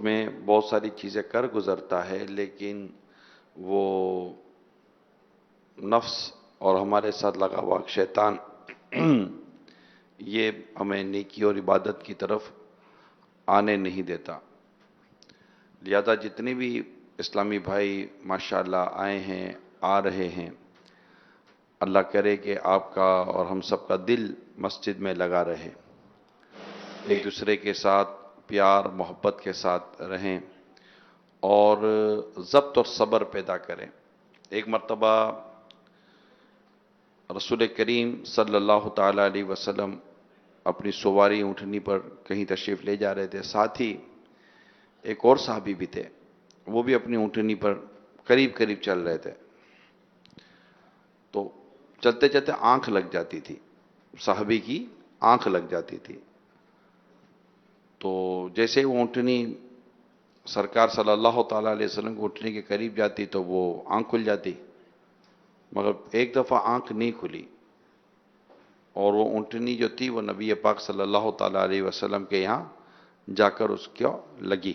میں بہت ساری چیزیں کر گزرتا ہے، لیکن وہ نفس اور ہمارے ساتھ لگا ہوا شیطان یہ ہمیں نیکی اور عبادت کی طرف آنے نہیں دیتا۔ لہذا جتنے بھی اسلامی بھائی ماشاءاللہ آئے ہیں، آ رہے ہیں، اللہ کرے کہ آپ کا اور ہم سب کا دل مسجد میں لگا رہے، ایک دوسرے کے ساتھ پیار محبت کے ساتھ رہیں اور ضبط اور صبر پیدا کریں۔ ایک مرتبہ رسول کریم صلی اللہ تعالیٰ علیہ وسلم اپنی سواری اونٹنی پر کہیں تشریف لے جا رہے تھے، ساتھ ہی ایک اور صحابی بھی تھے، وہ بھی اپنی اونٹنی پر قریب قریب چل رہے تھے، تو چلتے چلتے آنکھ لگ جاتی تھی، صحابی کی آنکھ لگ جاتی تھی، تو جیسے وہ اونٹنی سرکار صلی اللہ تعالیٰ علیہ وسلم کو اونٹنی کے قریب جاتی تو وہ آنکھ کھل جاتی، مگر ایک دفعہ آنکھ نہیں کھلی اور وہ اونٹنی جو تھی وہ نبی پاک صلی اللہ تعالیٰ علیہ وسلم کے یہاں جا کر اس کو لگی۔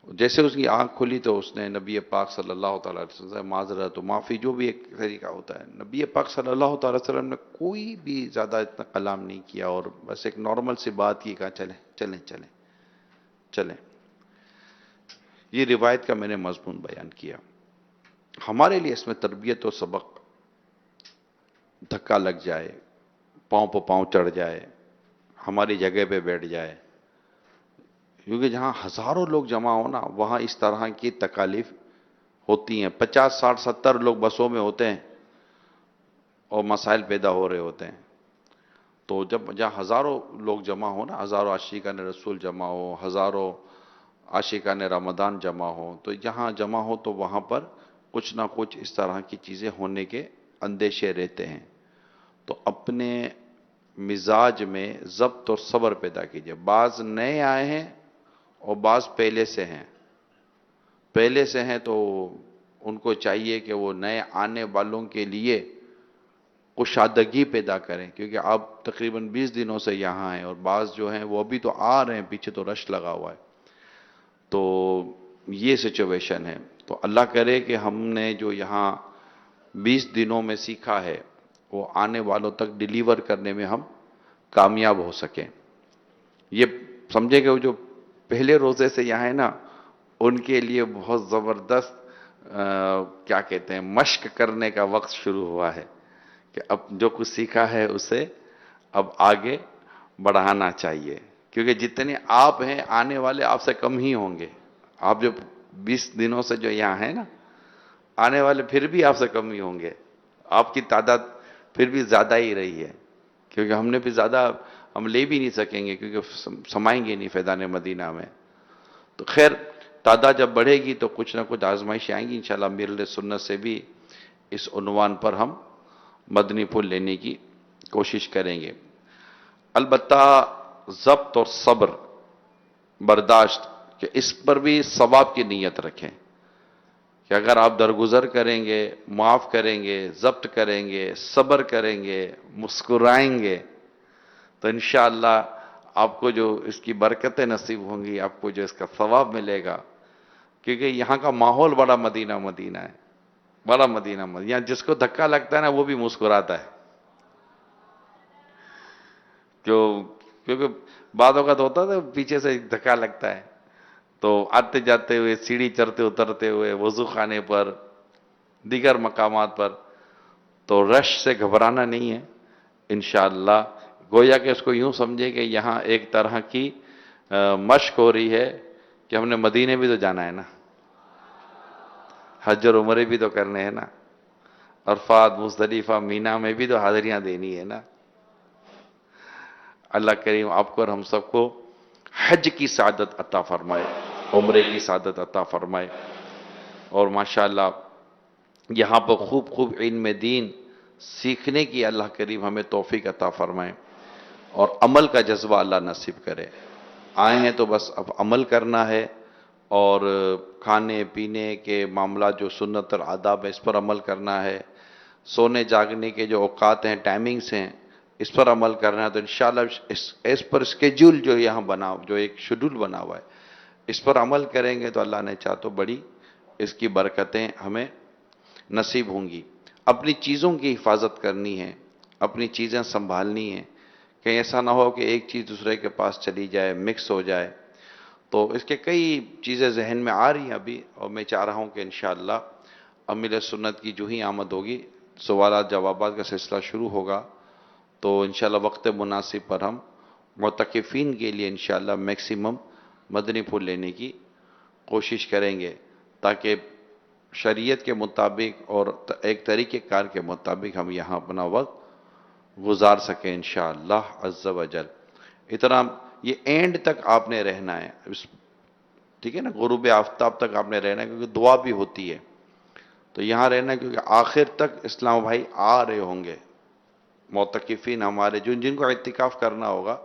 جیسے اس کی آنکھ کھلی تو اس نے نبی پاک صلی اللہ تعالیٰ علیہ وسلم سے معذرت و معافی، جو بھی ایک طریقہ ہوتا ہے، نبی پاک صلی اللہ تعالیٰ علیہ وسلم نے کوئی بھی زیادہ اتنا کلام نہیں کیا اور بس ایک نارمل سی بات کی، کہا چلیں چلیں چلیں چلیں۔ یہ روایت کا میں نے مضمون بیان کیا۔ ہمارے لیے اس میں تربیت و سبق، دھکا لگ جائے، پاؤں پہ پاؤں چڑھ جائے، ہماری جگہ پہ بیٹھ جائے، کیونکہ جہاں ہزاروں لوگ جمع ہو نا وہاں اس طرح کی تکالیف ہوتی ہیں۔ 50 60 70 لوگ بسوں میں ہوتے ہیں اور مسائل پیدا ہو رہے ہوتے ہیں، تو جہاں ہزاروں لوگ جمع ہو نا، ہزاروں عاشقان رسول جمع ہو، ہزاروں عاشقان رمضان جمع ہو، تو جہاں جمع ہو تو وہاں پر کچھ نہ کچھ اس طرح کی چیزیں ہونے کے اندیشے رہتے ہیں، تو اپنے مزاج میں ضبط اور صبر پیدا کیجئے۔ بعض نئے آئے ہیں اور بعض پہلے سے ہیں تو ان کو چاہیے کہ وہ نئے آنے والوں کے لیے کشادگی پیدا کریں، کیونکہ آپ تقریباً 20 دنوں سے یہاں ہیں اور بعض جو ہیں وہ ابھی تو آ رہے ہیں، پیچھے تو رش لگا ہوا ہے، تو یہ سچویشن ہے۔ تو اللہ کرے کہ ہم نے جو یہاں 20 دنوں میں سیکھا ہے وہ آنے والوں تک ڈیلیور کرنے میں ہم کامیاب ہو سکیں۔ یہ سمجھے کہ وہ جو پہلے روزے سے یہاں ہے نا، ان کے لیے بہت زبردست کیا کہتے ہیں مشق کرنے کا وقت شروع ہوا ہے کہ اب جو کچھ سیکھا ہے اسے اب آگے بڑھانا چاہیے، کیونکہ جتنے آپ ہیں آنے والے آپ سے کم ہی ہوں گے۔ آپ جو 20 دنوں سے جو یہاں ہیں نا، آنے والے پھر بھی آپ سے کم ہی ہوں گے، آپ کی تعداد پھر بھی زیادہ ہی رہی ہے، کیونکہ ہم نے بھی زیادہ ہم لے بھی نہیں سکیں گے، کیونکہ سمائیں گے نہیں فیضان مدینہ میں۔ تو خیر تعداد جب بڑھے گی تو کچھ نہ کچھ آزمائشیں آئیں گی، انشاءاللہ امیر سنت سے بھی اس عنوان پر ہم مدنی پھول لینے کی کوشش کریں گے۔ البتہ ضبط اور صبر، برداشت، کہ اس پر بھی ثواب کی نیت رکھیں کہ اگر آپ درگزر کریں گے، معاف کریں گے، ضبط کریں گے، صبر کریں گے، مسکرائیں گے، تو انشاءاللہ آپ کو جو اس کی برکتیں نصیب ہوں گی، آپ کو جو اس کا ثواب ملے گا، کیونکہ یہاں کا ماحول بڑا مدینہ مدینہ ہے، بڑا مدینہ مدینہ، یہاں جس کو دھکا لگتا ہے نا وہ بھی مسکراتا ہے، کیونکہ بعد وقت ہوتا ہے پیچھے سے دھکا لگتا ہے، تو آتے جاتے ہوئے، سیڑھی چڑھتے اترتے ہوئے، وضو خانے پر، دیگر مقامات پر، تو رش سے گھبرانا نہیں ہے انشاءاللہ۔ گویا کہ اس کو یوں سمجھے کہ یہاں ایک طرح کی مشق ہو رہی ہے کہ ہم نے مدینے بھی تو جانا ہے نا، حج اور عمرے بھی تو کرنے ہیں نا، عرفات، مزدلفہ، مینا میں بھی تو حاضریاں دینی ہے نا۔ اللہ کریم آپ کو اور ہم سب کو حج کی سعادت عطا فرمائے، عمرے کی سعادت عطا فرمائے، اور ماشاءاللہ یہاں پر خوب خوب علم دین سیکھنے کی اللہ کریم ہمیں توفیق عطا فرمائے اور عمل کا جذبہ اللہ نصیب کرے۔ آئے ہیں تو بس اب عمل کرنا ہے، اور کھانے پینے کے معاملات جو سنت اور آداب ہے اس پر عمل کرنا ہے، سونے جاگنے کے جو اوقات ہیں، ٹائمنگز ہیں، اس پر عمل کرنا ہے، تو انشاءاللہ اس پر اسکیڈول جو یہاں بنا، جو ایک شیڈول بنا ہوا ہے، اس پر عمل کریں گے تو اللہ نے چاہ تو بڑی اس کی برکتیں ہمیں نصیب ہوں گی۔ اپنی چیزوں کی حفاظت کرنی ہے، اپنی چیزیں سنبھالنی ہیں، کہیں ایسا نہ ہو کہ ایک چیز دوسرے کے پاس چلی جائے، مکس ہو جائے۔ تو اس کے کئی چیزیں ذہن میں آ رہی ہیں ابھی، اور میں چاہ رہا ہوں کہ انشاءاللہ امیر سنت کی جو ہی آمد ہوگی، سوالات جوابات کا سلسلہ شروع ہوگا، تو انشاءاللہ وقت مناسب پر ہم معتکفین کے لیے انشاءاللہ میکسیمم مدنی پھول لینے کی کوشش کریں گے، تاکہ شریعت کے مطابق اور ایک طریقہ کار کے مطابق ہم یہاں اپنا وقت گزار سکیں انشاءاللہ عز و جل۔ اتنا یہ اینڈ تک آپ نے رہنا ہے، ٹھیک ہے نا، غروب آفتاب تک آپ نے رہنا ہے، کیونکہ دعا بھی ہوتی ہے، تو یہاں رہنا ہے، کیونکہ آخر تک اسلام بھائی آ رہے ہوں گے، معتکفین ہمارے جن کو اعتکاف کرنا ہوگا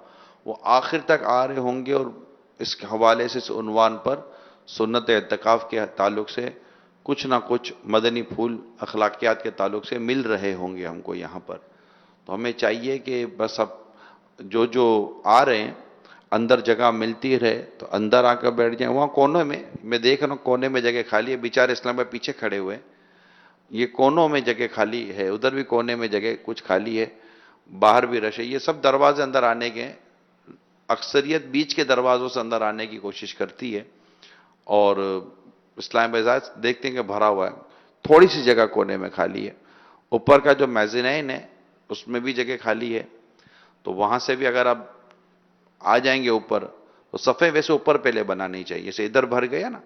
وہ آخر تک آ رہے ہوں گے، اور اس کے حوالے سے اس عنوان پر سنت اعتکاف کے تعلق سے کچھ نہ کچھ مدنی پھول اخلاقیات کے تعلق سے مل رہے ہوں گے ہم کو یہاں پر۔ تو ہمیں چاہیے کہ بس اب جو آ رہے ہیں اندر جگہ ملتی رہے تو اندر آ کر بیٹھ جائیں، وہاں کونوں میں دیکھ رہا ہوں کونے میں جگہ خالی ہے، بیچارے اسلام بھائی پیچھے کھڑے ہوئے ہیں، یہ کونوں میں جگہ خالی ہے، ادھر بھی کونے میں جگہ کچھ خالی ہے، باہر بھی رش ہے، یہ سب دروازے اندر آنے کے ہیں، اکثریت بیچ کے دروازوں سے اندر آنے کی کوشش کرتی ہے، اور اسلام بازار دیکھتے ہیں کہ بھرا ہوا ہے، تھوڑی سی جگہ کونے میں خالی ہے، اوپر کا جو میزنین ہے اس میں بھی جگہ خالی ہے، تو وہاں سے بھی اگر آپ آ جائیں گے اوپر تو صفے ویسے اوپر پہلے بنانی چاہیے، جیسے ادھر بھر گیا نا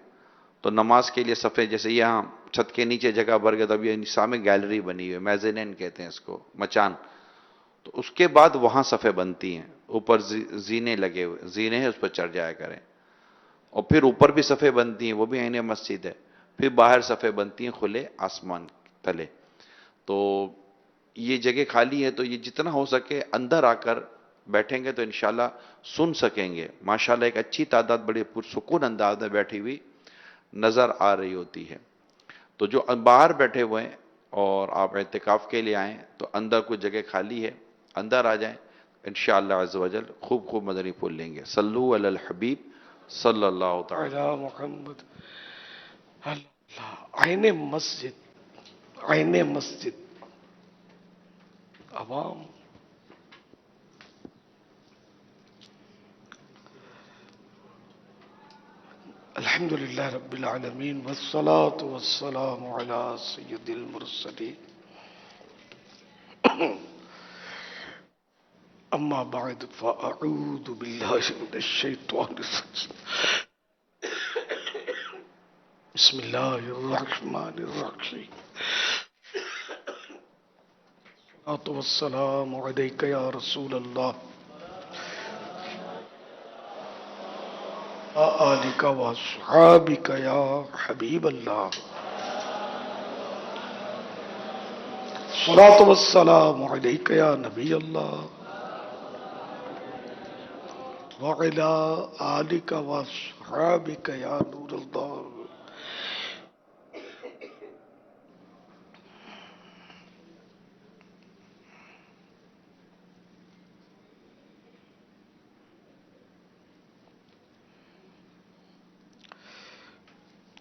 تو نماز کے لیے صفے، جیسے یہاں چھت کے نیچے جگہ بھر گیا تو اب یہ سامنے گیلری بنی ہوئی ہے، میزنین کہتے ہیں اس کو، مچان، تو اس کے بعد وہاں صفے بنتی ہیں، اوپر زینے لگے ہوئے، زینے ہیں اس پر چڑھ جایا کریں، اور پھر اوپر بھی صفے بنتی ہیں، وہ بھی عین مسجد ہے، پھر باہر صفے بنتی ہیں کھلے آسمان تلے، تو یہ جگہ خالی ہے، تو یہ جتنا ہو سکے اندر آ کر بیٹھیں گے تو انشاءاللہ سن سکیں گے، ماشاءاللہ ایک اچھی تعداد بڑی پرسکون انداز میں بیٹھی ہوئی نظر آ رہی ہوتی ہے۔ تو جو باہر بیٹھے ہوئے ہیں اور آپ اعتکاف کے لیے آئیں تو اندر کچھ جگہ خالی ہے، اندر آ جائیں، انشاءاللہ عز و جل خوب خوب مدنی پھول لیں گے۔ صلو علی الحبیب صلی اللہ تعالی۔ علی محمد۔ اللہ، عین مسجد، عین مسجد، عوام۔ الحمدللہ رب العالمین والصلاة والسلام علی سید المرسلین، اما بعد فاعوذ باللہ من الشیطان الرجیم، بسم اللہ الرحمن الرحیم، الصلاة والسلام علیک یا رسول اللہ، آلک و اصحابک یا حبیب اللہ، الصلاة والسلام علیک یا نبی اللہ، وعلی آلک و اصحابک یا نور اللہ۔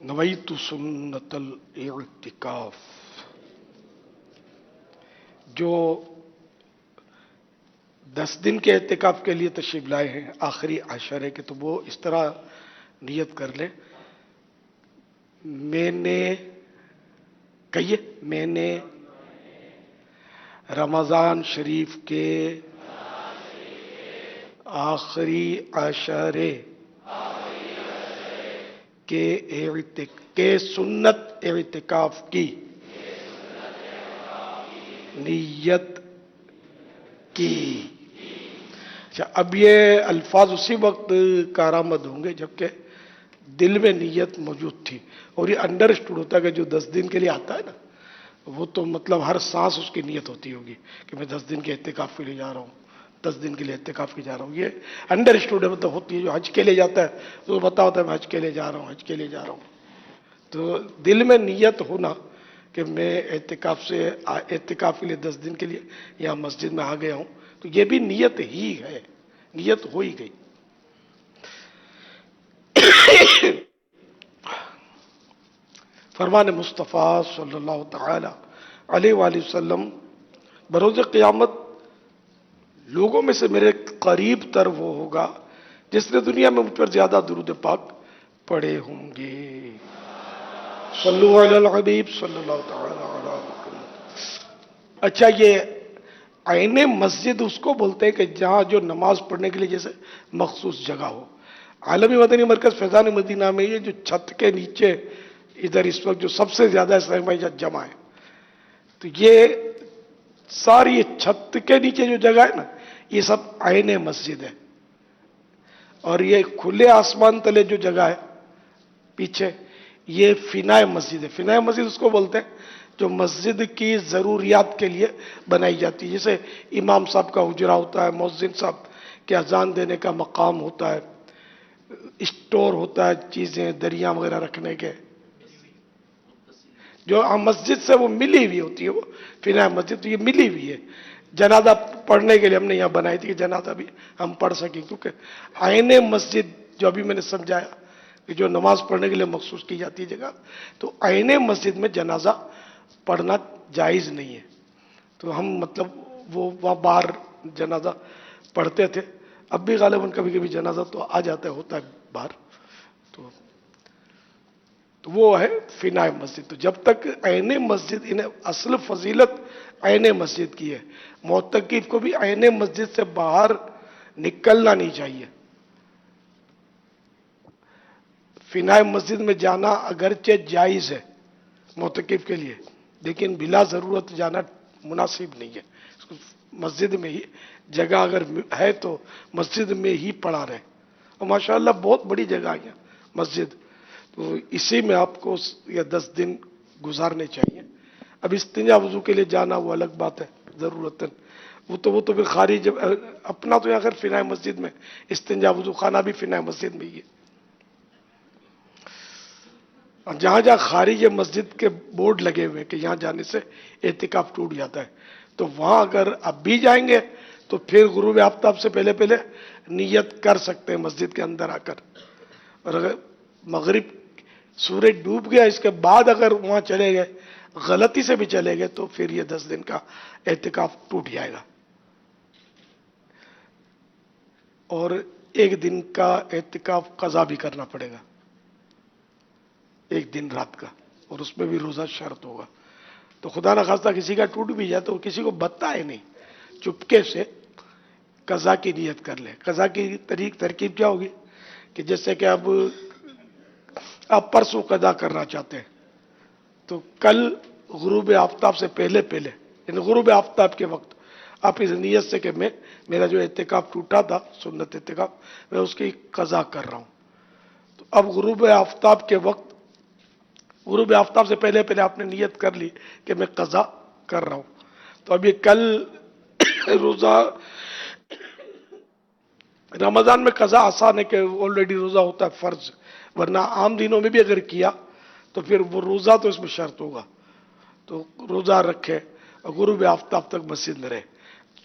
نویت سنت الاعتکاف، جو 10 دن کے اعتکاف کے لیے تشریف لائے ہیں آخری عشرے کے، تو وہ اس طرح نیت کر لیں، میں نے کہیے، میں نے رمضان شریف کے آخری عشرے کے سنت اعتکاف کی نیت کی۔ اچھا، اب یہ الفاظ اسی وقت کارآمد ہوں گے جبکہ دل میں نیت موجود تھی، اور یہ انڈرسٹوڈ ہوتا ہے کہ جو 10 دن کے لیے آتا ہے نا، وہ تو مطلب ہر سانس اس کی نیت ہوتی ہوگی کہ میں 10 دن کے اعتکاف کے لیے جا رہا ہوں، 10 دن کے لیے اعتکاف کے جا رہا ہوں، یہ انڈرسٹوڈ ہے، مطلب ہوتی ہے۔ جو حج کے لیے جاتا ہے تو وہ بتا ہوتا ہے میں حج کے لیے جا رہا ہوں، حج کے لیے جا رہا ہوں، تو دل میں نیت ہونا کہ میں اعتکاف کے لیے 10 دن کے لیے یہاں مسجد میں آ گیا ہوں، تو یہ بھی نیت ہی ہے، نیت ہو ہی گئی۔ فرمان مصطفیٰ صلی اللہ تعالی علیہ وآلہ وسلم، بروز قیامت لوگوں میں سے میرے قریب تر وہ ہوگا جس نے دنیا میں مجھ پر زیادہ درود پاک پڑھے ہوں گے۔ صلو علی الحبیب صلی اللہ تعالی علی محمد۔ اچھا، یہ عین مسجد اس کو بولتے ہیں کہ جہاں جو نماز پڑھنے کے لیے جیسے مخصوص جگہ ہو۔ عالمی مدنی مرکز فیضان مدینہ میں یہ جو چھت کے نیچے ادھر اس وقت جو سب سے زیادہ اسلامی بھائی جمع ہے، تو یہ ساری چھت کے نیچے جو جگہ ہے نا، یہ سب عین مسجد ہے۔ اور یہ کھلے آسمان تلے جو جگہ ہے پیچھے، یہ فنائے مسجد ہے۔ فنائے مسجد اس کو بولتے ہیں جو مسجد کی ضروریات کے لیے بنائی جاتی ہے، جیسے امام صاحب کا حجرہ ہوتا ہے، مؤذن صاحب کے اذان دینے کا مقام ہوتا ہے، اسٹور ہوتا ہے، چیزیں دریاں وغیرہ رکھنے کے، جو مسجد سے وہ ملی ہوئی ہوتی ہے، وہ فنائے مسجد، تو یہ ملی ہوئی ہے۔ جنازہ پڑھنے کے لیے ہم نے یہاں بنائی تھی کہ جنازہ بھی ہم پڑھ سکیں، کیونکہ عین مسجد جو ابھی میں نے سمجھایا کہ جو نماز پڑھنے کے لیے مخصوص کی جاتی ہے جگہ، تو عین مسجد میں جنازہ پڑھنا جائز نہیں ہے۔ تو ہم مطلب وہ وہاں باہر جنازہ پڑھتے تھے، اب بھی غالباً کبھی کبھی جنازہ تو آ جاتا ہے، ہوتا ہے باہر، تو وہ ہے فنائے مسجد۔ تو جب تک عین مسجد، انہیں اصل فضیلت عین مسجد کی ہے، معتکف کو بھی عین مسجد سے باہر نکلنا نہیں چاہیے۔ فنائے مسجد میں جانا اگرچہ جائز ہے معتکف کے لیے، لیکن بلا ضرورت جانا مناسب نہیں ہے۔ مسجد میں ہی جگہ اگر ہے تو مسجد میں ہی پڑا رہے، اور ماشاءاللہ بہت بڑی جگہ ہے مسجد، تو اسی میں آپ کو یہ 10 دن گزارنے چاہیے۔ اب استنجا وضو کے لیے جانا وہ الگ بات ہے، ضرورت وہ تو پھر خارج، اپنا تو اگر فنائے مسجد میں استنجا وضو خانہ بھی فنائے مسجد میں ہی ہے۔ جہاں جہاں خارج مسجد کے بورڈ لگے ہوئے کہ یہاں جانے سے اعتکاف ٹوٹ جاتا ہے، تو وہاں اگر اب بھی جائیں گے تو پھر غروب آفتاب سے پہلے پہلے نیت کر سکتے ہیں مسجد کے اندر آ کر، اور اگر مغرب سورج ڈوب گیا اس کے بعد اگر وہاں چلے گئے، غلطی سے بھی چلے گئے، تو پھر یہ 10 دن کا اعتکاف ٹوٹ جائے گا، اور 1 دن کا اعتکاف قضا بھی کرنا پڑے گا، 1 دن رات کا، اور اس میں بھی روزہ شرط ہوگا۔ تو خدا نخواستہ کسی کا ٹوٹ بھی جائے تو کسی کو بتائے نہیں، چپکے سے قضا کی نیت کر لے۔ قضا کی ترکیب کیا ہوگی کہ جیسے کہ اب آپ پرسوں قضا کرنا چاہتے ہیں، تو کل غروب آفتاب سے پہلے پہلے، یعنی غروب آفتاب کے وقت آپ اس نیت سے کہ میرا جو اعتکاف ٹوٹا تھا، سنت اعتکاف، میں اس کی قضا کر رہا ہوں۔ تو اب غروب آفتاب کے وقت، غروب آفتاب سے پہلے پہلے آپ نے نیت کر لی کہ میں قضا کر رہا ہوں، تو اب یہ کل روزہ، رمضان میں قضا آسان ہے کہ آلریڈی روزہ ہوتا ہے فرض، ورنہ عام دنوں میں بھی اگر کیا تو پھر وہ روزہ تو اس میں شرط ہوگا، تو روزہ رکھے اور غروب آفتاب تک مسجد میں رہے۔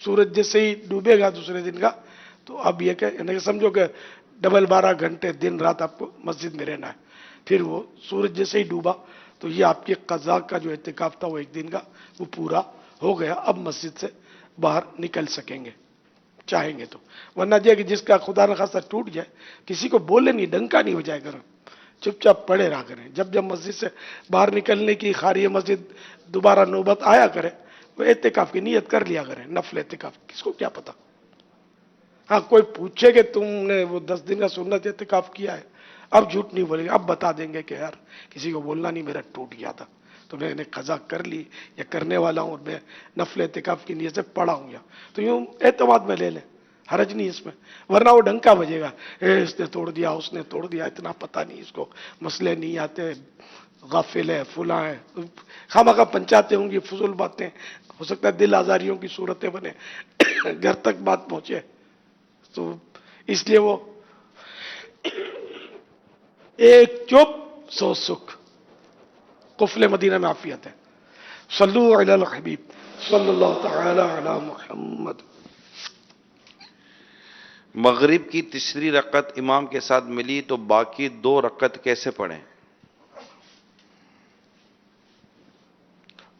سورج جیسے ہی ڈوبے گا دوسرے دن کا، تو اب یہ کہ یعنی کہ سمجھو کہ ڈبل 12 گھنٹے دن رات آپ کو مسجد میں رہنا ہے۔ پھر وہ سورج جیسے ہی ڈوبا تو یہ آپ کی قضا کا جو اعتکاف تھا وہ 1 دن کا وہ پورا ہو گیا، اب مسجد سے باہر نکل سکیں گے چاہیں گے تو، ورنہ یہ کہ جس کا خدا نخواستہ ٹوٹ جائے، کسی کو بولے نہیں، ڈنکا نہیں ہو جائے کریں، چپ چاپ پڑے رہا کریں، جب جب مسجد سے باہر نکلنے کی خارج مسجد دوبارہ نوبت آیا کرے، وہ اعتکاف کی نیت کر لیا کریں، نفل اعتکاف، کس کو کیا پتا۔ ہاں کوئی پوچھے کہ تم نے وہ 10 دن کا سنت اعتکاف کیا ہے، اب جھوٹ نہیں بولیں گے، اب بتا دیں گے کہ یار کسی کو بولنا نہیں، میرا ٹوٹ گیا تھا، تو میں نے قضا کر لی یا کرنے والا ہوں، اور میں نفل اعتکاف کی نیت سے پڑا ہوں، یا تو یوں اعتماد میں لے لیں، حرج نہیں اس میں، ورنہ وہ ڈنکا بجے گا، اس نے توڑ دیا، اس نے توڑ دیا، اتنا پتہ نہیں اس کو، مسئلے نہیں آتے، غافل ہے، فلاں ہے، خواہ پنچاتیں ہوں گی، فضول باتیں، ہو سکتا ہے دل آزاریوں کی صورتیں بنے، گھر تک بات پہنچے، تو اس لیے وہ ایک چپ 100 سکھ، قفل مدینہ میں عافیت ہے۔ صلو علی الحبیب صلی اللہ تعالی علی محمد۔ مغرب کی تیسری رکعت امام کے ساتھ ملی تو باقی 2 رکعت کیسے پڑھیں؟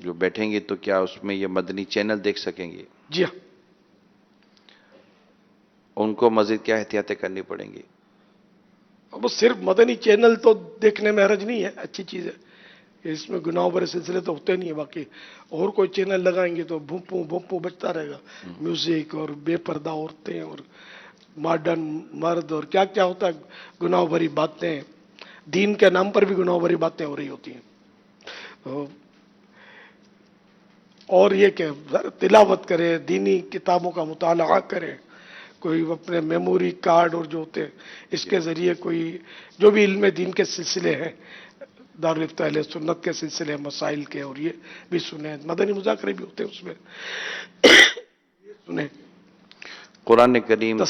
جو بیٹھیں گے تو کیا اس میں یہ مدنی چینل دیکھ سکیں گے؟ جی ہاں، ان کو مزید کیا احتیاطیں کرنی پڑیں گی؟ اب وہ صرف مدنی چینل تو دیکھنے میں حرج نہیں ہے، اچھی چیز ہے، اس میں گناہوں بھرے سلسلے تو ہوتے نہیں ہیں، باقی اور کوئی چینل لگائیں گے تو بھونپوں بچتا رہے گا، میوزک اور بے پردہ عورتیں اور ماڈرن مرد اور کیا کیا ہوتا ہے، گناہوں بھری باتیں، دین کے نام پر بھی گناہوں بھری باتیں ہو رہی ہوتی ہیں، تو اور یہ کہ تلاوت کرے، دینی کتابوں کا مطالعہ کرے، کوئی اپنے میموری کارڈ اور جو ہوتے ہیں اس کے ذریعے کوئی جو بھی علم دین کے سلسلے ہیں، دارالفتہ اہل سنت کے سلسلے مسائل کے، اور یہ بھی سنیں، مدنی مذاکرے بھی ہوتے ہیں اس میں، یہ سنیں۔ قرآن کریم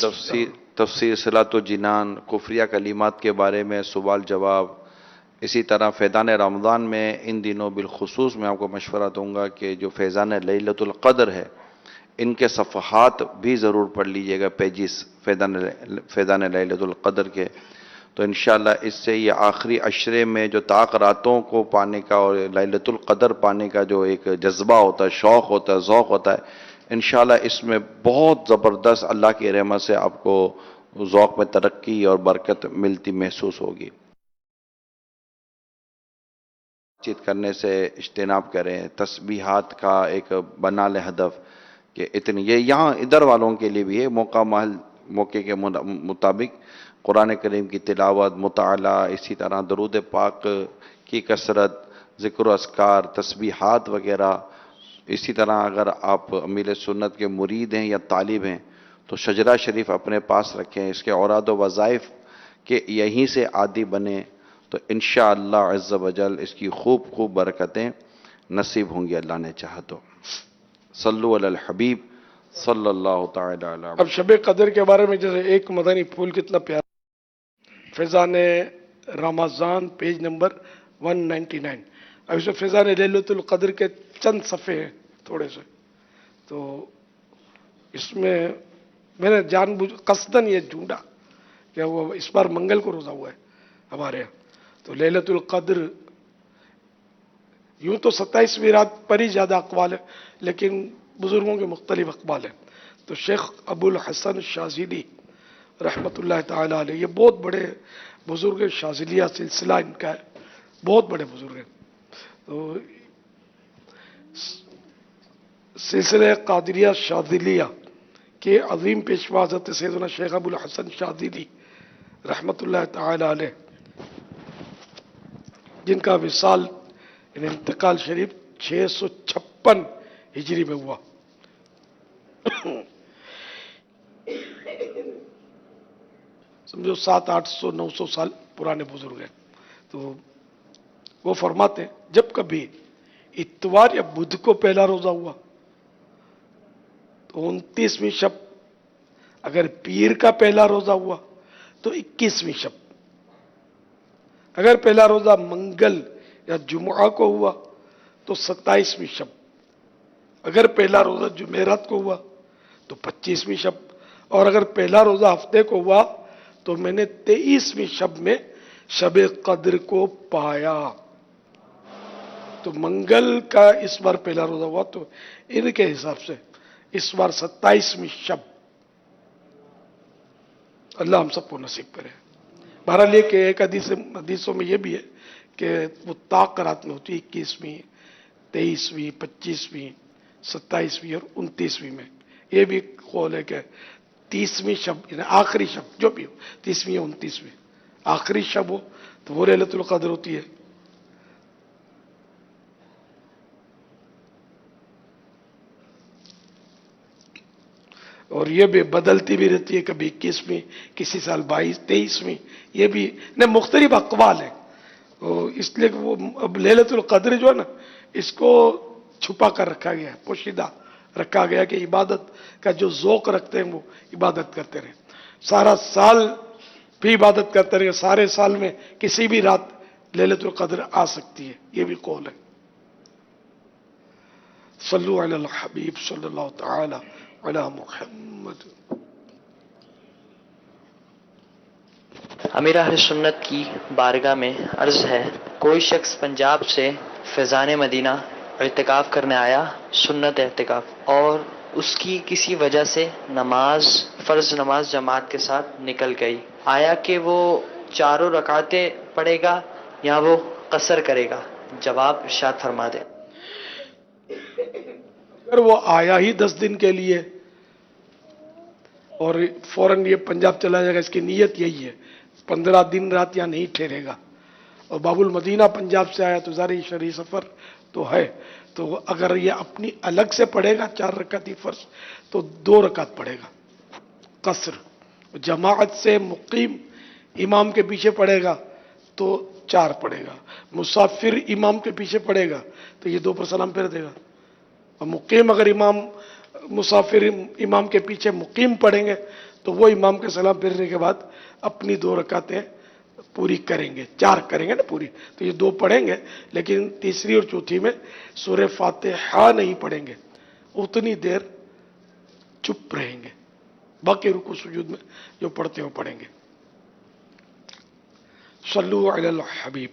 تفسیر صلاۃ و جنان، کفریہ کلمات کے بارے میں سوال جواب، اسی طرح فیضان رمضان میں ان دنوں بالخصوص میں آپ کو مشورہ دوں گا کہ جو فیضان لیلۃ القدر ہے ان کے صفحات بھی ضرور پڑھ لیجئے گا، پیجز فیضان لیلۃ القدر کے، تو انشاءاللہ اس سے یہ آخری عشرے میں جو طاق راتوں کو پانے کا اور لیلۃ القدر پانے کا جو ایک جذبہ ہوتا ہے، شوق ہوتا ہے، ذوق ہوتا ہے، انشاءاللہ اس میں بہت زبردست اللہ کی رحمت سے آپ کو ذوق میں ترقی اور برکت ملتی محسوس ہوگی۔ چیت کرنے سے اجتناب کریں، تسبیحات کا ایک بنا لیں ہدف کہ اتنی، یہ یہاں ادھر والوں کے لیے بھی ہے، موقع کے مطابق قرآن کریم کی تلاوت، مطالعہ، اسی طرح درود پاک کی کثرت، ذکر و اذکار، تسبیحات وغیرہ، اسی طرح اگر آپ امیر سنت کے مرید ہیں یا طالب ہیں تو شجرہ شریف اپنے پاس رکھیں، اس کے اوراد و وظائف کے یہیں سے عادی بنیں تو انشاءاللہ عز و جل اس کی خوب خوب برکتیں نصیب ہوں گی اللہ نے چاہا تو۔ صلو علی الحبیب صلی اللہ تعالی علی محمد۔ اب شب قدر کے بارے میں جیسے ایک مدنی پھول کتنا پیارا، فیضان رمضان پیج نمبر 199، اب اس میں فیضان لیلۃ القدر کے چند صفحے ہیں تھوڑے سے، تو اس میں میں نے جان بوجھ قصدن یہ ڈھونڈا کہ وہ اس بار منگل کو روزہ ہوا ہے ہمارے یہاں، تو لیلۃ القدر یوں تو 27ویں رات پر ہی زیادہ اقوال ہے، لیکن بزرگوں کے مختلف اقوال ہیں، تو شیخ ابو الحسن شاذلی رحمۃ اللہ تعالی علیہ، یہ بہت بڑے بزرگ شاذلیہ سلسلہ ان کا ہے، بہت بڑے بزرگ ہیں، تو سلسلہ قادریہ شاذلیہ کے عظیم پیشوا حضرت سیدنا شیخ ابو الحسن شاذلی رحمۃ اللہ تعالی علیہ، جن کا وصال یعنی انتقال شریف 656 ہجری میں ہوا، سمجھو 700 800 900 سال پرانے بزرگ ہیں، تو وہ فرماتے ہیں جب کبھی اتوار یا بدھ کو پہلا روزہ ہوا تو 29ویں شب، اگر پیر کا پہلا روزہ ہوا تو 21ویں شب، اگر پہلا روزہ منگل یا جمعہ کو ہوا تو 27ویں شب، اگر پہلا روزہ جمعرات کو ہوا تو 25ویں شب، اور اگر پہلا روزہ ہفتے کو ہوا تو میں نے 23ویں شب میں شب قدر کو پایا، تو منگل کا اس بار پہلا روزہ ہوا تو ان کے حساب سے اس بار 27ویں شب، اللہ ہم سب کو نصیب کرے۔ بہرحال یہ کہ ایک حدیثوں میں یہ بھی ہے کہ وہ طاق رات میں ہوتی ہے، 21ویں 23ویں 25ویں 27ویں اور 29ویں میں، یہ بھی قول ہے کہ 30ویں شب یعنی آخری شب جو بھی ہو، 30ویں یا 29ویں آخری شب ہو تو وہ لیلۃ القدر ہوتی ہے۔ اور یہ بھی بدلتی بھی رہتی ہے، کبھی 21ویں، کسی سال 22 23ویں، یہ بھی مختلف اقوال ہیں، اس لیے کہ وہ اب لیلۃ القدر جو ہے نا اس کو چھپا کر رکھا گیا ہے، پوشیدہ رکھا گیا کہ عبادت کا جو ذوق رکھتے ہیں وہ عبادت کرتے رہیں، سارا سال بھی عبادت کرتے رہیں، سارے سال میں کسی بھی رات لیلۃ القدر آ سکتی ہے، یہ بھی قول ہے۔ صلو علی الحبیب صلی اللہ تعالی علی محمد۔ امیر اہل سنت کی بارگاہ میں عرض ہے کوئی شخص پنجاب سے فیضان مدینہ اعتکاف کرنے آیا، سنت اعتکاف، اور اس کی کسی وجہ سے نماز، فرض نماز جماعت کے ساتھ نکل گئی، آیا کہ وہ چاروں رکعتیں پڑھے گا یا وہ قصر کرے گا؟ جواب ارشاد فرما دیں۔ اگر وہ آیا ہی 10 دن کے لیے اور فوراً یہ پنجاب چلا جائے گا، اس کی نیت یہی ہے، 15 دن رات یہاں نہیں ٹھہرے گا، اور باب المدینہ پنجاب سے آیا تو ظاہر شرعی سفر تو ہے، تو اگر یہ اپنی الگ سے پڑھے گا 4 رکعت فرض تو 2 رکعت پڑھے گا قصر، جماعت سے مقیم امام کے پیچھے پڑھے گا تو 4 پڑھے گا، مسافر امام کے پیچھے پڑھے گا تو یہ 2 پر سلام پھیر دے گا، اور مقیم اگر مسافر امام کے پیچھے مقیم پڑھیں گے تو وہ امام کے سلام پھیرنے کے بعد اپنی 2 رکعتیں پوری کریں گے، 4 کریں گے نا پوری، تو یہ 2 پڑھیں گے، لیکن تیسری اور چوتھی میں سورہ فاتحہ نہیں پڑھیں گے، اتنی دیر چپ رہیں گے، باقی رکوع سجود میں جو پڑھتے ہو پڑھیں گے۔ صلو علی الحبیب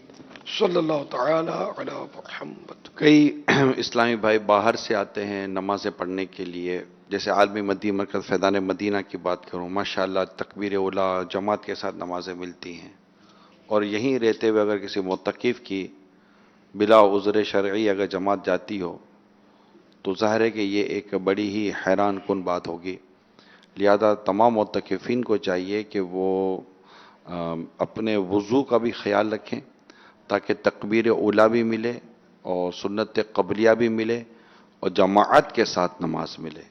صلی اللہ تعالی علی محمد۔ کئی اسلامی بھائی باہر سے آتے ہیں نمازیں پڑھنے کے لیے، جیسے عالمی مدی مرکز فیضان مدینہ کی بات کروں، ماشاءاللہ تکبیر اولا جماعت کے ساتھ نمازیں ملتی ہیں، اور یہیں رہتے ہوئے اگر کسی معتکف کی بلا عذر شرعی اگر جماعت جاتی ہو تو ظاہر ہے کہ یہ ایک بڑی ہی حیران کن بات ہوگی، لہذا تمام معتکفین کو چاہیے کہ وہ اپنے وضو کا بھی خیال رکھیں تاکہ تکبیر اولا بھی ملے اور سنت قبلیہ بھی ملے اور جماعت کے ساتھ نماز ملے۔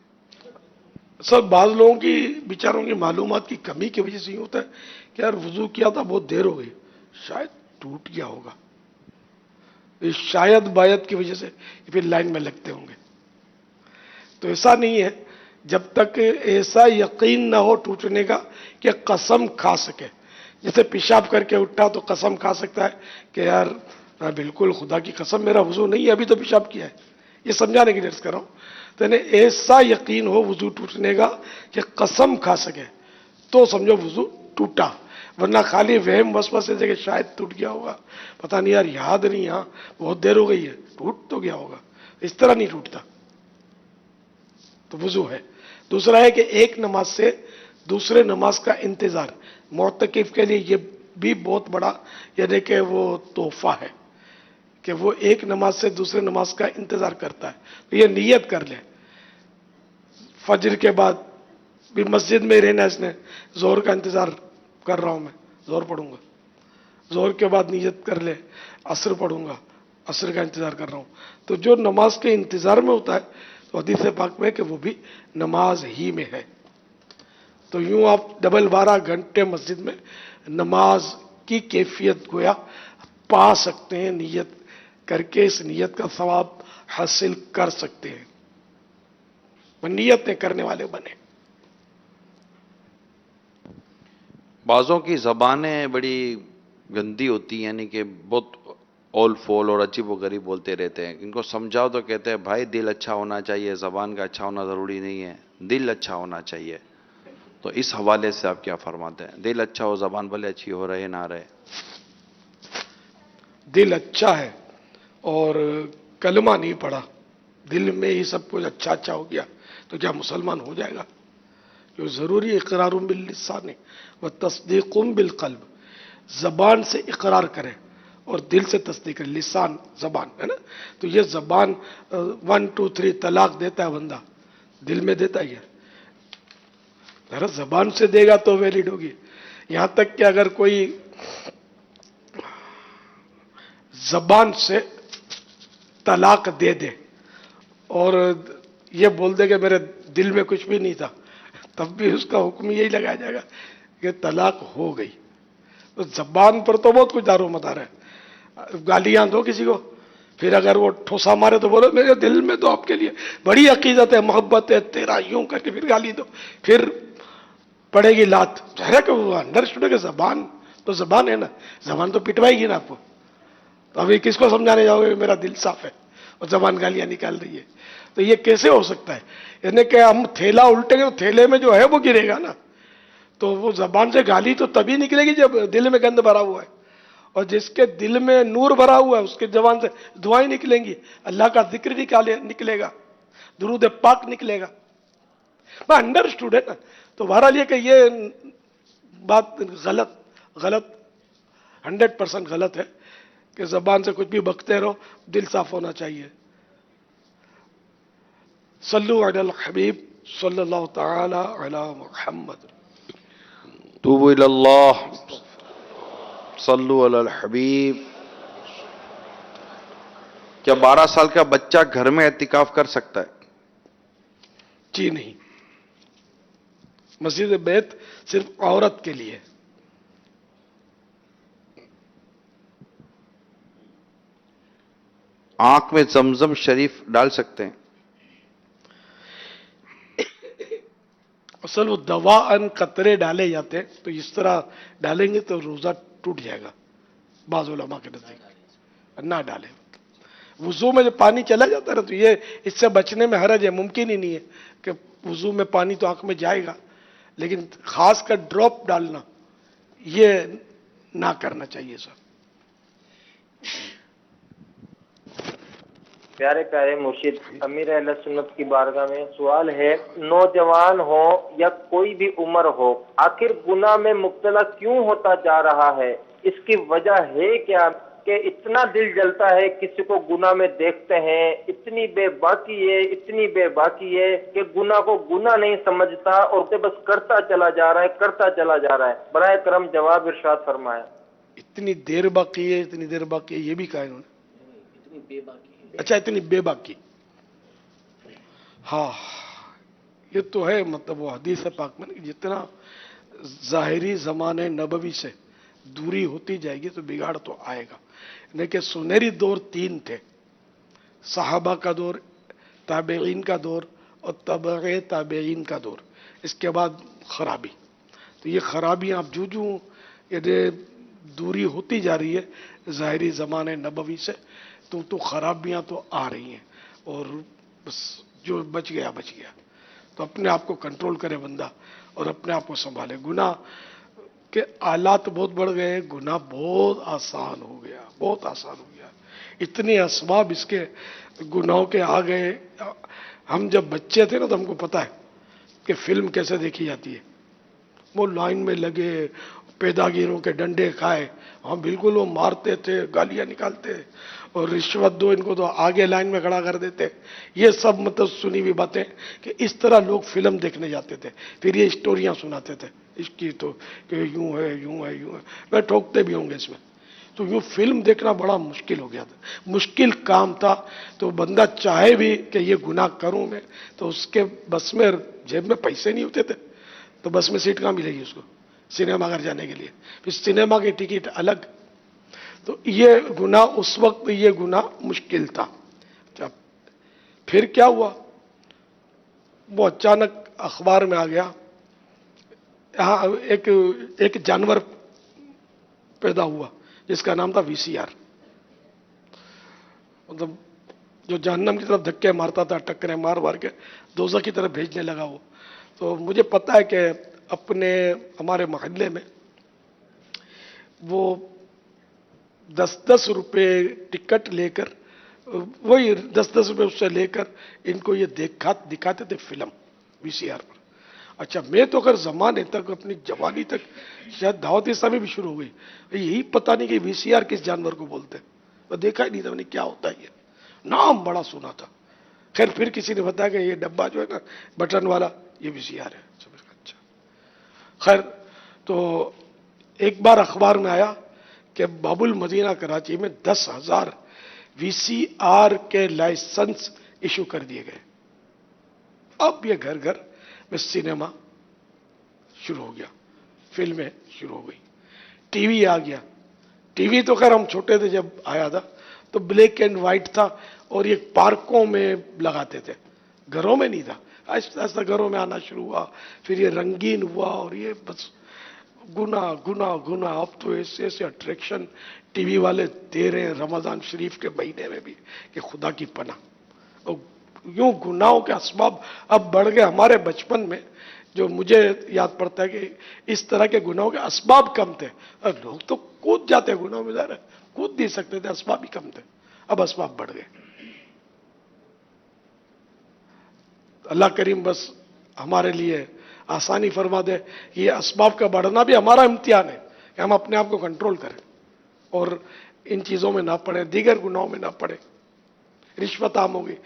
سر بعض لوگوں کی بیچاروں کی معلومات کی کمی کی وجہ سے یہ ہوتا ہے کہ یار وضو کیا تھا بہت دیر ہو گئی، شاید ٹوٹ گیا ہوگا، اس شاید باید کی وجہ سے پھر لائن میں لگتے ہوں گے، تو ایسا نہیں ہے، جب تک ایسا یقین نہ ہو ٹوٹنے کا کہ قسم کھا سکے، جیسے پیشاب کر کے اٹھا تو قسم کھا سکتا ہے کہ یار بالکل خدا کی قسم میرا وضو نہیں ہے، ابھی تو پیشاب کیا ہے، یہ سمجھانے کی درس کر رہا ہوں، تو ایسا یقین ہو وضو ٹوٹنے کا کہ قسم کھا سکے تو سمجھو وضو ٹوٹا، ورنہ خالی وہم وسوسے سے کہ شاید ٹوٹ گیا ہوگا، پتہ نہیں یار یاد نہیں، ہاں بہت دیر ہو گئی ہے، ٹوٹ تو گیا ہوگا، اس طرح نہیں ٹوٹتا، تو وضو ہے۔ دوسرا ہے کہ ایک نماز سے دوسرے نماز کا انتظار معتکف کے لیے یہ بھی بہت بڑا یعنی کہ وہ تحفہ ہے کہ وہ ایک نماز سے دوسرے نماز کا انتظار کرتا ہے، تو یہ نیت کر لے، فجر کے بعد بھی مسجد میں رہنا، اس نے ظہر کا انتظار کر رہا ہوں، میں ظہر پڑھوں گا، ظہر کے بعد نیت کر لے عصر پڑھوں گا، عصر کا انتظار کر رہا ہوں، تو جو نماز کے انتظار میں ہوتا ہے تو حدیث پاک میں کہ وہ بھی نماز ہی میں ہے، تو یوں آپ 12 گھنٹے مسجد میں نماز کی کیفیت گویا پا سکتے ہیں، نیت کر کے اس نیت کا ثواب حاصل کر سکتے ہیں، وہ نیتیں کرنے والے بنے۔ بعضوں کی زبانیں بڑی گندی ہوتی ہیں، یعنی کہ بہت اول فول اور عجیب و غریب بولتے رہتے ہیں، ان کو سمجھاؤ تو کہتے ہیں بھائی دل اچھا ہونا چاہیے، زبان کا اچھا ہونا ضروری نہیں ہے، دل اچھا ہونا چاہیے، تو اس حوالے سے آپ کیا فرماتے ہیں؟ دل اچھا ہو زبان بھلے اچھی ہو رہے نہ رہے؟ دل اچھا ہے اور کلمہ نہیں پڑھا، دل میں ہی سب کچھ اچھا اچھا ہو گیا تو کیا مسلمان ہو جائے گا؟ جو ضروری اقرار باللسان و تصدیق بالقلب، زبان سے اقرار کرے اور دل سے تصدیق کرے، لسان زبان ہے نا، تو یہ زبان 1 2 3 طلاق دیتا ہے بندہ، دل میں دیتا ہی ہے، ذرا زبان سے دے گا تو ویلڈ ہوگی، یہاں تک کہ اگر کوئی زبان سے طلاق دے دے اور یہ بول دے کہ میرے دل میں کچھ بھی نہیں تھا، تب بھی اس کا حکم یہی لگایا جائے گا کہ طلاق ہو گئی، تو زبان پر تو بہت کچھ دار و مدار ہے، گالیاں دو کسی کو، پھر اگر وہ ٹھوسا مارے تو بولو میرے دل میں تو آپ کے لیے بڑی عقیدت ہے، محبت ہے، تیرا یوں کر کے پھر گالی دو، پھر پڑے گی لات، ظاہر ہے کہ وہ انڈرسٹوڈ ہے کہ زبان تو زبان ہے نا، زبان تو پٹوائے گی نا آپ کو، تو ابھی کس کو سمجھانے جاؤ گے میرا دل صاف ہے اور زبان گالیاں نکال رہی ہے؟ تو یہ کیسے ہو سکتا ہے؟ یعنی کہ ہم تھیلا الٹیں گے تو تھیلے میں جو ہے وہ گرے گا نا، تو وہ زبان سے گالی تو تبھی نکلے گی جب دل میں گند بھرا ہوا ہے، اور جس کے دل میں نور بھرا ہوا ہے اس کے زبان سے دعائیں نکلیں گی, اللہ کا ذکر نکلے گا, درود پاک نکلے گا. میں انڈرسٹوڈ ہے نا. تو بہرحال یہ کہ یہ بات غلط 100% غلط ہے کہ زبان سے کچھ بھی بکتے رہو, دل صاف ہونا چاہیے. صلو علی الحبیب صلی اللہ تعالی علی محمد. توبوا الی اللہ, صلو علی الحبیب. کیا 12 سال کا بچہ گھر میں اعتکاف کر سکتا ہے؟ جی نہیں, مسجد بیت صرف عورت کے لیے. آنکھ میں زمزم شریف ڈال سکتے ہیں؟ اصل وہ دوا ان قطرے ڈالے جاتے ہیں, تو اس طرح ڈالیں گے تو روزہ ٹوٹ جائے گا بعض علماء کے نزدیک. نہ ڈالیں. وضو میں جب پانی چلا جاتا ہے نا تو یہ اس سے بچنے میں حرج ہے. ممکن ہی نہیں ہے کہ وضو میں پانی تو آنکھ میں جائے گا, لیکن خاص کر ڈراپ ڈالنا یہ نہ کرنا چاہیے سر. پیارے پیارے مرشد, امیر اہل سنت کی بارگاہ میں سوال ہے, نوجوان ہو یا کوئی بھی عمر ہو, آخر گناہ میں مبتلا کیوں ہوتا جا رہا ہے؟ اس کی وجہ ہے کیا کہ اتنا دل جلتا ہے کسی کو گناہ میں دیکھتے ہیں, اتنی بے باکی ہے کہ گناہ کو گناہ نہیں سمجھتا اور اسے بس کرتا چلا جا رہا ہے. برائے کرم جواب ارشاد فرمایا. اتنی دیر باقی ہے یہ بھی کہا انہوں نے. اچھا, اتنی بے باکی. ہاں یہ تو ہے, مطلب وہ حدیث پاک میں جتنا ظاہری زمانے نبوی سے دوری ہوتی جائے گی تو بگاڑ تو آئے گا. لیکن سنہری دور 3 تھے, صحابہ کا دور, تابعین کا دور اور تبع تابعین کا دور. اس کے بعد خرابی. تو یہ خرابیاں اب جو دوری ہوتی جا رہی ہے ظاہری زمانے نبوی سے, تو خرابیاں تو آ رہی ہیں, اور بس جو بچ گیا. تو اپنے آپ کو کنٹرول کرے بندہ اور اپنے آپ کو سنبھالے. گناہ کے آلات بہت بڑھ گئے, گناہ بہت آسان ہو گیا. اتنے اسباب اس کے گناہوں کے آ گئے. ہم جب بچے تھے نا تو ہم کو پتا ہے کہ فلم کیسے دیکھی جاتی ہے. وہ لائن میں لگے, پیداگیروں کے ڈنڈے کھائے, ہم بالکل وہ مارتے تھے, گالیاں نکالتے, اور رشوت دو ان کو تو آگے لائن میں کھڑا کر دیتے. یہ سب مطلب سنی ہوئی باتیں کہ اس طرح لوگ فلم دیکھنے جاتے تھے. پھر یہ اسٹوریاں سناتے تھے اس کی, تو کہ یوں ہے. میں ٹھوکتے بھی ہوں گے اس میں. تو یوں فلم دیکھنا بڑا مشکل ہو گیا تھا, مشکل کام تھا. تو بندہ چاہے بھی کہ یہ گناہ کروں میں, تو اس کے بس میں جیب میں پیسے نہیں ہوتے تھے, تو بس میں سیٹ کہاں ملے گی اس کو سنیما گھر جانے کے لیے؟ پھر سنیما کی ٹکٹ الگ. تو یہ گناہ اس وقت یہ گناہ مشکل تھا. پھر کیا ہوا, وہ اچانک اخبار میں آ گیا, یہاں ایک جانور پیدا ہوا جس کا نام تھا VCR. مطلب جو جہنم کی طرف دھکے مارتا تھا, ٹکریں مار کے دوزخ کی طرف بھیجنے لگا وہ. تو مجھے پتا ہے کہ ہمارے محلے میں وہ 10 روپے ٹکٹ لے کر, وہی 10 روپے اس سے لے کر ان کو یہ دکھاتے تھے فلم VCR پر. اچھا, میں تو اگر زمانے تک اپنی جوانی تک شاید دعوت اسلامی بھی شروع ہو گئی, یہی پتا نہیں کہ VCR کس جانور کو بولتے, تو دیکھا ہی نہیں تھا میں نے کیا ہوتا ہے. یہ نام بڑا سنا تھا. خیر پھر کسی نے بتایا کہ یہ ڈبہ جو ہے نا بٹن والا یہ VCR ہے. اچھا, خیر تو ایک بار اخبار میں آیا کہ باب المدینہ کراچی میں 10,000 VCR کے لائسنس ایشو کر دیے گئے. اب یہ گھر گھر میں سنیما شروع ہو گیا, فلمیں شروع ہو گئی, ٹی وی آ گیا. ٹی وی تو خیر ہم چھوٹے تھے جب آیا تھا تو بلیک اینڈ وائٹ تھا, اور یہ پارکوں میں لگاتے تھے, گھروں میں نہیں تھا. آہستہ آہستہ گھروں میں آنا شروع ہوا, پھر یہ رنگین ہوا, اور یہ بس گنا. اب تو ایسے اٹریکشن ٹی وی والے دے رہے ہیں رمضان شریف کے مہینے میں بھی کہ خدا کی پناہ. اور یوں گناہوں کے اسباب اب بڑھ گئے. ہمارے بچپن میں جو مجھے یاد پڑتا ہے کہ اس طرح کے گناہوں کے اسباب کم تھے، اور لوگ تو کود جاتے گناہوں میں، ظاہر ہے کود نہیں سکتے تھے، اسباب ہی کم تھے، اب اسباب بڑھ گئے. اللہ کریم بس ہمارے لیے آسانی فرما دے. یہ اسباب کا بڑھنا بھی ہمارا امتحان ہے کہ ہم اپنے آپ کو کنٹرول کریں اور ان چیزوں میں نہ پڑیں، دیگر گناہوں میں نہ پڑیں. رشوت عام ہو گئی،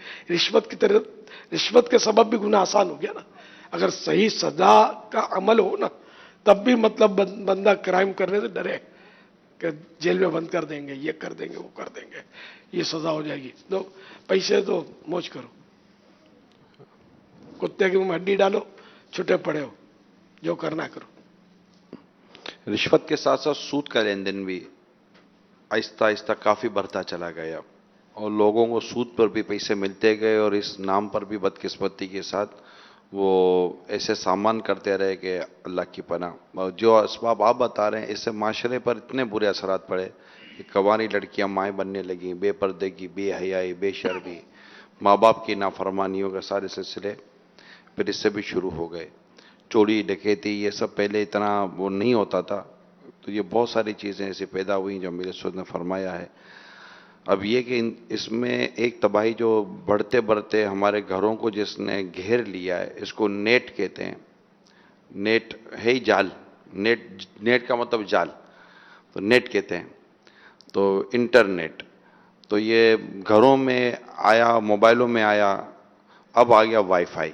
رشوت کے سبب بھی گناہ آسان ہو گیا نا. اگر صحیح سزا کا عمل ہو نا تب بھی مطلب بندہ کرائم کرنے سے ڈرے کہ جیل میں بند کر دیں گے، یہ کر دیں گے، وہ کر دیں گے، یہ سزا ہو جائے گی. دو پیسے تو موج کرو، کتے کے منہ میں ہڈی ڈالو، چھٹے پڑے ہو، جو کرنا کرو. رشوت کے ساتھ ساتھ سود کا لین دین بھی آہستہ آہستہ کافی بڑھتا چلا گیا، اور لوگوں کو سود پر بھی پیسے ملتے گئے، اور اس نام پر بھی بدقسمتی کے ساتھ وہ ایسے سامان کرتے رہے کہ اللہ کی پناہ. اور جو اسباب آپ بتا رہے ہیں اس سے معاشرے پر اتنے برے اثرات پڑے کہ کنواری لڑکیاں مائیں بننے لگیں، بے پردگی، بے حیائی، بے شرمی، ماں باپ کی نافرمانیوں کے سارے سلسلے پھر اس سے بھی شروع ہو گئے. چوری ڈکیتی یہ سب پہلے اتنا وہ نہیں ہوتا تھا، تو یہ بہت ساری چیزیں ایسی پیدا ہوئیں جو میرے سود نے فرمایا ہے. اب یہ کہ اس میں ایک تباہی جو بڑھتے بڑھتے ہمارے گھروں کو جس نے گھیر لیا ہے، اس کو نیٹ کہتے ہیں. نیٹ ہے ہی جال، نیٹ کا مطلب جال، تو نیٹ کہتے ہیں. تو انٹرنیٹ تو یہ گھروں میں آیا، موبائلوں میں آیا، اب آ گیا وائی فائی.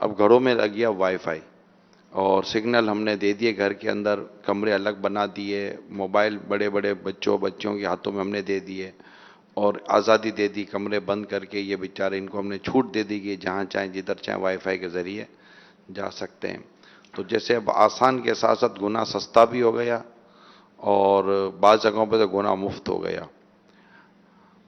اب گھروں میں لگ گیا وائی فائی، اور سگنل ہم نے دے دیے گھر کے اندر، کمرے الگ بنا دیے، موبائل بڑے بڑے بچوں کے ہاتھوں میں ہم نے دے دیے، اور آزادی دے دی کمرے بند کر کے. یہ بیچارے ان کو ہم نے چھوٹ دے دی کہ جہاں چاہیں جدھر چاہیں وائی فائی کے ذریعے جا سکتے ہیں. تو جیسے اب آسان کے ساتھ ساتھ گناہ سستا بھی ہو گیا، اور بعض جگہوں پہ تو گناہ مفت ہو گیا.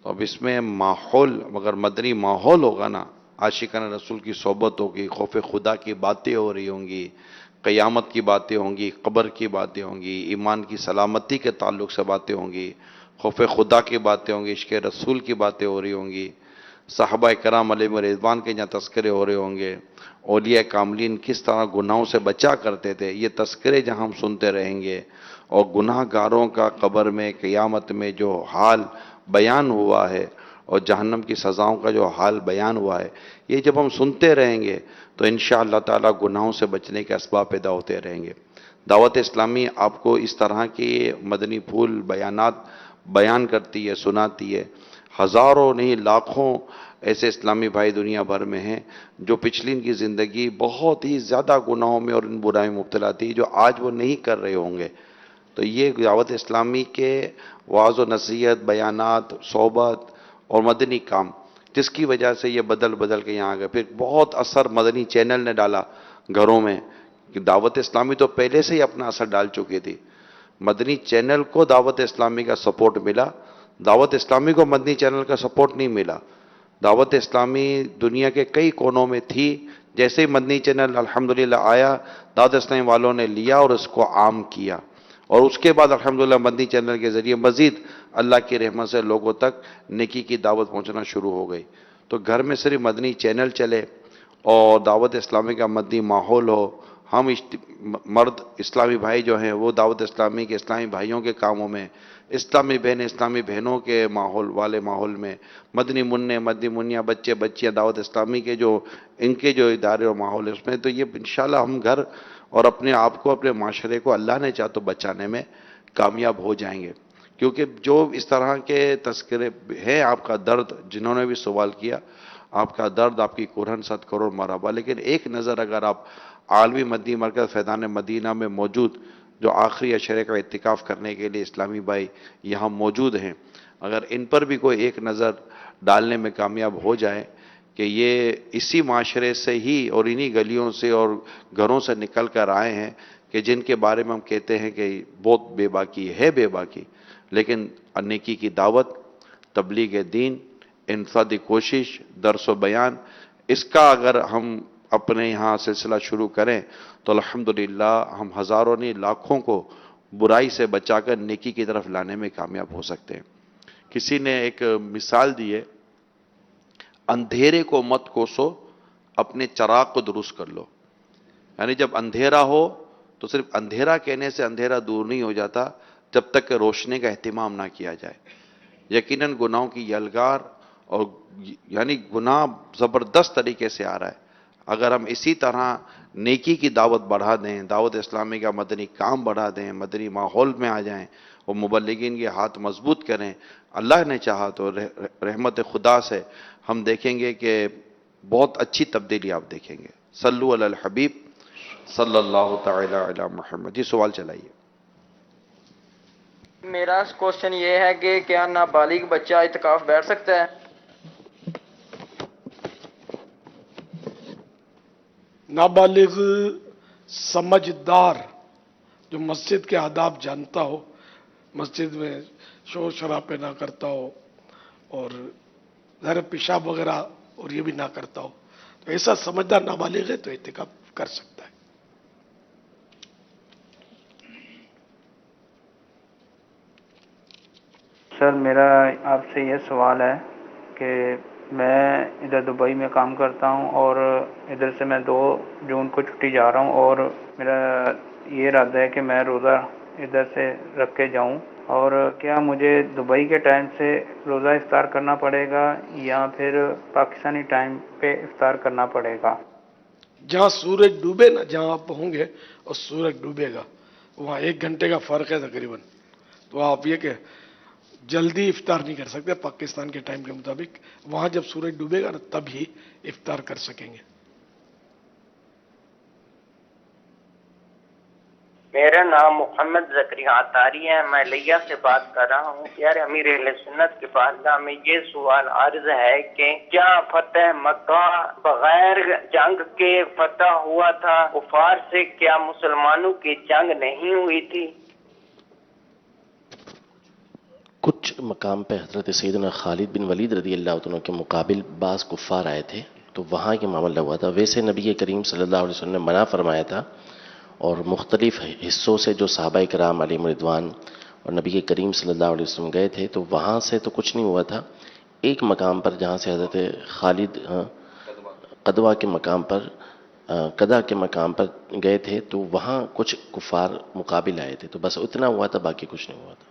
تو اب اس میں ماحول، مگر مدنی ماحول ہوگا نا، عاشقان رسول کی صحبت ہوگی، خوف خدا کی باتیں ہو رہی ہوں گی، قیامت کی باتیں ہوں گی، قبر کی باتیں ہوں گی، ایمان کی سلامتی کے تعلق سے باتیں ہوں گی، خوف خدا کی باتیں ہوں گی، عشق رسول کی باتیں ہو رہی ہوں گی، صحابہ کرام علیہم رضوان کے جہاں تذکرے ہو رہے ہوں گے، اولیاء کاملین کس طرح گناہوں سے بچا کرتے تھے، یہ تذکرے جہاں ہم سنتے رہیں گے، اور گناہ گاروں کا قبر میں قیامت میں جو حال بیان ہوا ہے، اور جہنم کی سزاؤں کا جو حال بیان ہوا ہے، یہ جب ہم سنتے رہیں گے تو انشاءاللہ تعالی گناہوں سے بچنے کے اسباب پیدا ہوتے رہیں گے. دعوت اسلامی آپ کو اس طرح کے مدنی پھول بیانات بیان کرتی ہے، سناتی ہے. ہزاروں نہیں لاکھوں ایسے اسلامی بھائی دنیا بھر میں ہیں جو پچھلی ان کی زندگی بہت ہی زیادہ گناہوں میں اور ان برائیوں میں مبتلا تھی، جو آج وہ نہیں کر رہے ہوں گے. تو یہ دعوت اسلامی کے وعظ و نصیحت، بیانات، صحبت اور مدنی کام، جس کی وجہ سے یہ بدل بدل کے یہاں آ گئے. پھر بہت اثر مدنی چینل نے ڈالا گھروں میں، کہ دعوت اسلامی تو پہلے سے ہی اپنا اثر ڈال چکی تھی، مدنی چینل کو دعوت اسلامی کا سپورٹ ملا، دعوت اسلامی کو مدنی چینل کا سپورٹ نہیں ملا. دعوت اسلامی دنیا کے کئی کونوں میں تھی، جیسے ہی مدنی چینل الحمدللہ آیا، دعوت اسلامی والوں نے لیا اور اس کو عام کیا، اور اس کے بعد الحمدللہ مدنی چینل کے ذریعے مزید اللہ کی رحمت سے لوگوں تک نیکی کی دعوت پہنچنا شروع ہو گئی. تو گھر میں صرف مدنی چینل چلے اور دعوت اسلامی کا مدنی ماحول ہو، ہم مرد اسلامی بھائی جو ہیں وہ دعوت اسلامی کے اسلامی بھائیوں کے کاموں میں، اسلامی بہنیں اسلامی بہنوں کے ماحول میں، مدنی منع مدنی منیا، بچے بچیاں دعوت اسلامی کے جو ان کے جو ادارے اور ماحول ہے اس میں، تو یہ انشاءاللہ ہم گھر اور اپنے آپ کو، اپنے معاشرے کو اللہ نے چاہ تو بچانے میں کامیاب ہو جائیں گے. کیونکہ جو اس طرح کے تذکرے ہیں، آپ کا درد، جنہوں نے بھی سوال کیا، آپ کا درد، آپ کی کرہن 7 کروڑ مرحبا. لیکن ایک نظر اگر آپ عالمی مدنی مرکز فیضان مدینہ میں موجود جو آخری عشرے کا اعتکاف کرنے کے لیے اسلامی بھائی یہاں موجود ہیں، اگر ان پر بھی کوئی ایک نظر ڈالنے میں کامیاب ہو جائے کہ یہ اسی معاشرے سے ہی اور انہی گلیوں سے اور گھروں سے نکل کر آئے ہیں کہ جن کے بارے میں ہم کہتے ہیں کہ بہت بے باکی ہے، بے باکی، لیکن نیکی کی دعوت، تبلیغ دین، انفرادی کوشش، درس و بیان، اس کا اگر ہم اپنے یہاں سلسلہ شروع کریں تو الحمدللہ ہم ہزاروں نہیں لاکھوں کو برائی سے بچا کر نیکی کی طرف لانے میں کامیاب ہو سکتے ہیں. کسی نے ایک مثال دی ہے، اندھیرے کو مت کوسو، اپنے چراغ کو درست کر لو. یعنی جب اندھیرا ہو تو صرف اندھیرا کہنے سے اندھیرا دور نہیں ہو جاتا جب تک کہ روشنی کا اہتمام نہ کیا جائے. یقیناً گناہوں کی یلغار اور یعنی گناہ زبردست طریقے سے آ رہا ہے. اگر ہم اسی طرح نیکی کی دعوت بڑھا دیں، دعوت اسلامی کا مدنی کام بڑھا دیں، مدنی ماحول میں آ جائیں اور مبلغین کے ہاتھ مضبوط کریں، اللہ نے چاہا تو رحمت خدا سے ہم دیکھیں گے کہ بہت اچھی تبدیلی آپ دیکھیں گے. صلو علی الحبیب صلی اللہ تعالی علی محمد. جی سوال چلائیے. میرا کوشچن یہ ہے کہ کیا نابالغ بچہ اعتکاف بیٹھ سکتا ہے؟ نابالغ سمجھدار جو مسجد کے آداب جانتا ہو، مسجد میں شور شرابے نہ کرتا ہو اور ظاہر پیشاب وغیرہ اور یہ بھی نہ کرتا ہو، تو ایسا سمجھدار نابالغ ہے تو اعتکاف کر سکتا ہے. سر میرا آپ سے یہ سوال ہے کہ میں ادھر دبئی میں کام کرتا ہوں اور ادھر سے میں 2 جون کو چھٹی جا رہا ہوں اور میرا یہ ارادہ ہے کہ میں روزہ ادھر سے رکھ کے جاؤں، اور کیا مجھے دبئی کے ٹائم سے روزہ افطار کرنا پڑے گا یا پھر پاکستانی ٹائم پہ افطار کرنا پڑے گا؟ جہاں سورج ڈوبے نا، جہاں آپ ہوں گے اور سورج ڈوبے گا وہاں 1 گھنٹے کا فرق ہے تقریباً، تو آپ یہ کہ جلدی افطار نہیں کر سکتے پاکستان کے ٹائم کے مطابق. وہاں جب سورج ڈوبے گا نا تب ہی افطار کر سکیں گے. میرا نام محمد زکریا عطاری ہے، میں لیا سے بات کر رہا ہوں. یار امیر اہل سنت کی بارگاہ میں یہ سوال عرض ہے کہ کیا فتح مکہ بغیر جنگ کے فتح ہوا تھا؟ کفار سے کیا مسلمانوں کی جنگ نہیں ہوئی تھی؟ کچھ مقام پہ حضرت سیدنا خالد بن ولید رضی اللہ عنہ کے مقابل بعض کفار آئے تھے تو وہاں یہ معاملہ ہوا تھا. ویسے نبی کریم صلی اللہ علیہ وسلم نے منع فرمایا تھا، اور مختلف حصوں سے جو صحابہ کرام علیہم رضوان اور نبی کریم صلی اللہ علیہ وسلم گئے تھے تو وہاں سے تو کچھ نہیں ہوا تھا. ایک مقام پر جہاں سے حضرت خالد قدوہ کے مقام پر قدہ کے مقام پر گئے تھے تو وہاں کچھ کفار مقابل آئے تھے، تو بس اتنا ہوا تھا، باقی کچھ نہیں ہوا تھا.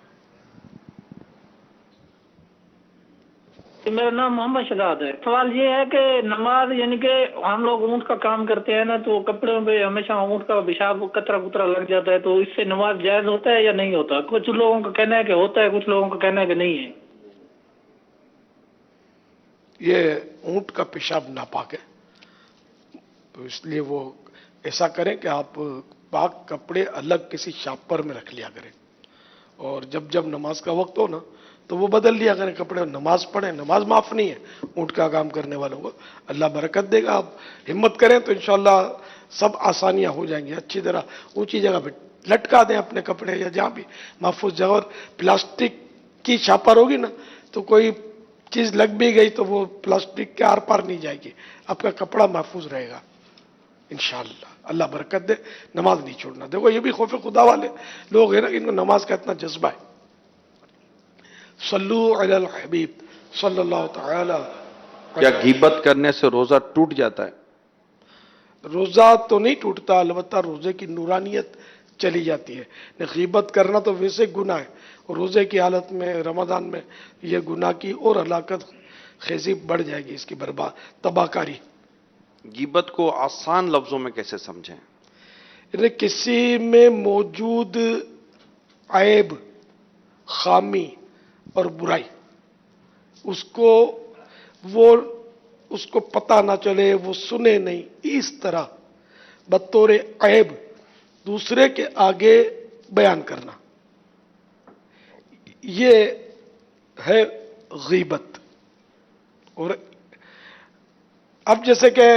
میرا نام محمد شہزاد ہے. سوال یہ ہے کہ نماز یعنی کہ ہم لوگ اونٹ کا کام کرتے ہیں نا، تو کپڑوں پہ ہمیشہ اونٹ کا پیشاب کترا کترا لگ جاتا ہے، تو اس سے نماز جائز ہوتا ہے یا نہیں ہوتا؟ کچھ لوگوں کا کہنا ہے کہ ہوتا ہے، کچھ لوگوں کا کہنا ہے کہ نہیں ہے. یہ اونٹ کا پیشاب ناپاک ہے، تو اس لیے وہ ایسا کریں کہ آپ پاک کپڑے الگ کسی شاپر میں رکھ لیا کریں، اور جب جب نماز کا وقت ہو نا تو وہ بدل لیا کریں کپڑے، نماز پڑھیں. نماز معاف نہیں ہے اونٹ کا کام کرنے والوں کو، اللہ برکت دے گا. آپ ہمت کریں تو انشاءاللہ سب آسانیاں ہو جائیں گی. اچھی طرح اونچی جگہ پہ لٹکا دیں اپنے کپڑے یا جہاں بھی محفوظ جگہ. اور پلاسٹک کی چھاپر ہوگی نا تو کوئی چیز لگ بھی گئی تو وہ پلاسٹک کے آر پار نہیں جائے گی، آپ کا کپڑا محفوظ رہے گا انشاءاللہ. اللہ برکت دے. نماز نہیں چھوڑنا. دیکھو یہ بھی خوف خدا والے لوگ ہیں نا، ان کو نماز کا اتنا جذبہ ہے. صلو علی الحبیب صلی اللہ تعالی. کیا غیبت کرنے سے روزہ ٹوٹ جاتا ہے؟ روزہ تو نہیں ٹوٹتا، البتہ روزے کی نورانیت چلی جاتی ہے. غیبت کرنا تو ویسے گناہ ہے، اور روزے کی حالت میں رمضان میں یہ گناہ کی اور ہلاکت خیزی بڑھ جائے گی، اس کی برباد تباہ کاری. غیبت کو آسان لفظوں میں کیسے سمجھیں؟ یعنی کسی میں موجود عیب، خامی اور برائی اس کو پتہ نہ چلے، وہ سنے نہیں، اس طرح بطور عیب دوسرے کے آگے بیان کرنا، یہ ہے غیبت. اور اب جیسے کہ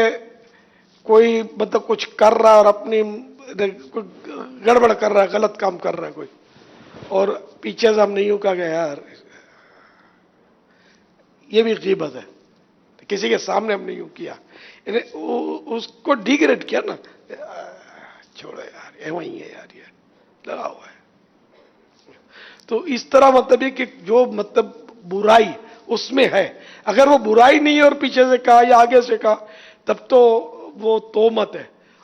کوئی مطلب کچھ کر رہا ہے اور اپنی گڑبڑ کر رہا ہے، غلط کام کر رہا ہے کوئی، اور پیچھے سے ہم نہیں کہا کہ یار یہ بھی غیبت ہے. کسی کے سامنے ہم نے یوں کیا، یعنی اس کو ڈیگریڈ کیا نا، چھوڑو یار ایویں ہی ہے یار، یہ لگا ہوا ہے. تو اس طرح مطلب یہ کہ جو مطلب برائی اس میں ہے، اگر وہ برائی نہیں ہے اور پیچھے سے کہا یا آگے سے کہا تب تو وہ تہمت ہے،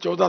14